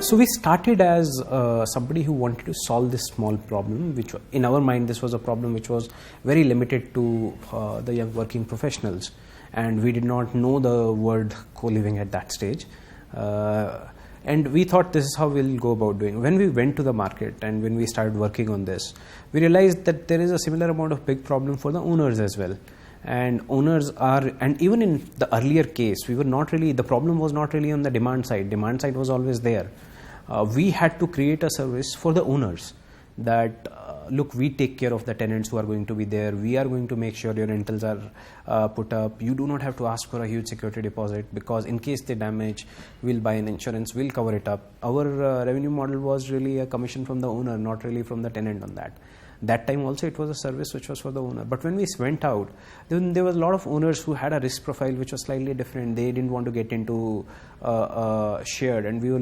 So we started as somebody who wanted to solve this small problem, which in our mind this was a problem which was very limited to the young working professionals, and we did not know the word co-living at that stage. And we thought this is how we'll go about doing. When we went to the market and when we started working on this, we realized that there is a similar amount of big problem for the owners as well. And owners are, and even in the earlier case, we were not really, the problem was not really on the demand side. Demand side was always there. We had to create a service for the owners that, look, we take care of the tenants who are going to be there. We are going to make sure your rentals are put up. You do not have to ask for a huge security deposit, because in case they damage, we'll buy an insurance, we'll cover it up. Our revenue model was really a commission from the owner, not really from the tenant on that. That time also it was a service which was for the owner. But when we went out, then there was a lot of owners who had a risk profile which was slightly different. They didn't want to get into shared, and we were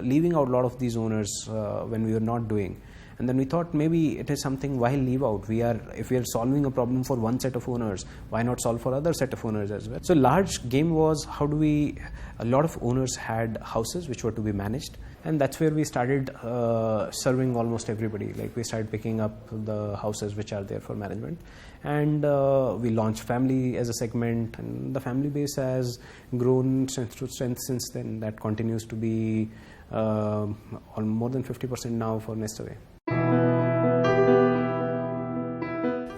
leaving out a lot of these owners when we were not doing. And then we thought maybe it is something, why leave out? If we are solving a problem for one set of owners, why not solve for other set of owners as well? So large game was, a lot of owners had houses which were to be managed. And that's where we started serving almost everybody. Like we started picking up the houses which are there for management. And we launched family as a segment, and the family base has grown strength to strength since then. That continues to be on more than 50% now for NestAway.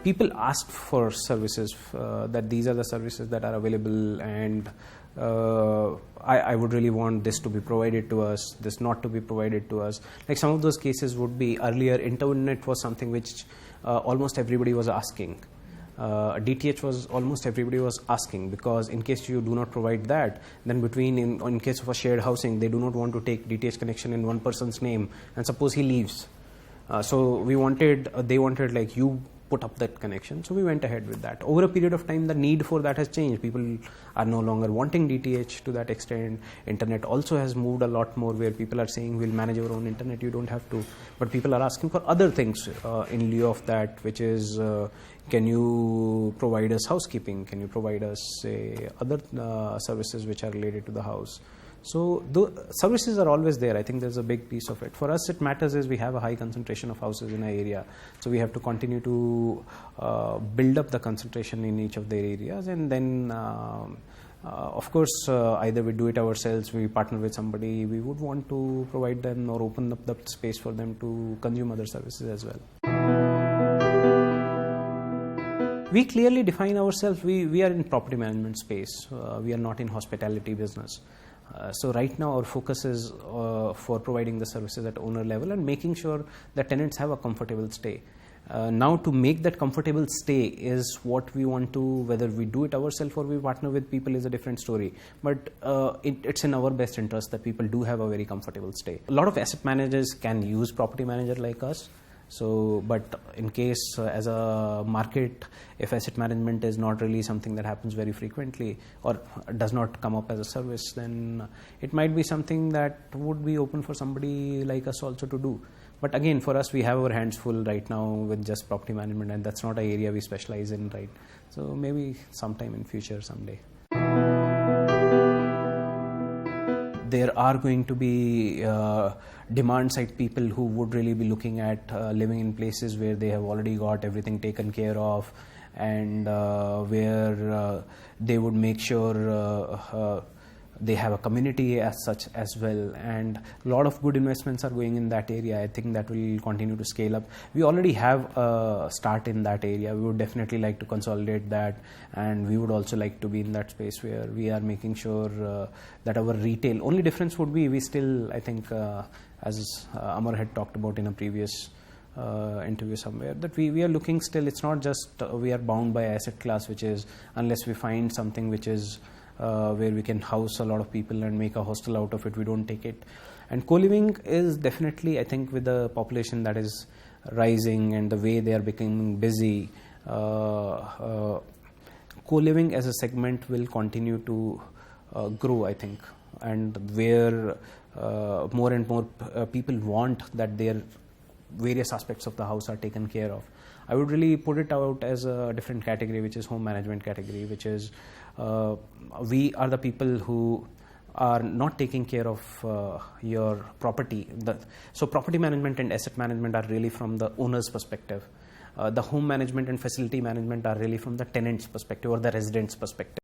People asked for services, that these are the services that are available, and I would really want this to be provided to us, this not to be provided to us. Like some of those cases would be, earlier internet was something which almost everybody was asking. DTH was almost everybody was asking, because in case you do not provide that, then in case of a shared housing, they do not want to take DTH connection in one person's name, and suppose he leaves. So they wanted like you put up that connection. So we went ahead with that. Over a period of time, the need for that has changed. People are no longer wanting DTH to that extent. Internet also has moved a lot more, where people are saying we'll manage our own internet, you don't have to. But people are asking for other things in lieu of that, which is can you provide us housekeeping? Can you provide us, say, other services which are related to the house? So the services are always there. I think there's a big piece of it. For us, it matters is we have a high concentration of houses in our area. So we have to continue to build up the concentration in each of their areas. And then, of course, either we do it ourselves, we partner with somebody, we would want to provide them or open up the space for them to consume other services as well. We clearly define ourselves. We are in property management space. We are not in hospitality business. So right now our focus is for providing the services at owner level and making sure that tenants have a comfortable stay. Now to make that comfortable stay is what we want to, whether we do it ourselves or we partner with people is a different story. But it's in our best interest that people do have a very comfortable stay. A lot of asset managers can use property manager like us. So, but in case as a market, if asset management is not really something that happens very frequently or does not come up as a service, then it might be something that would be open for somebody like us also to do. But again, for us, we have our hands full right now with just property management, and that's not an area we specialize in, right? So maybe sometime in future, someday. There are going to be demand side people who would really be looking at living in places where they have already got everything taken care of, and where they would make sure they have a community as such as well, and a lot of good investments are going in that area. I think that will continue to scale up. We already have a start in that area. We would definitely like to consolidate that, and we would also like to be in that space where we are making sure that our retail, only difference would be we still, I think, as Amar had talked about in a previous interview somewhere, that we are looking still, it's not just we are bound by asset class, which is unless we find something which is where we can house a lot of people and make a hostel out of it, we don't take it. And co-living is definitely, I think, with the population that is rising and the way they are becoming busy, co-living as a segment will continue to grow, I think, and where more and more people want that their various aspects of the house are taken care of. I would really put it out as a different category, which is home management category, which is we are the people who are not taking care of your property. So property management and asset management are really from the owner's perspective. The home management and facility management are really from the tenant's perspective or the resident's perspective.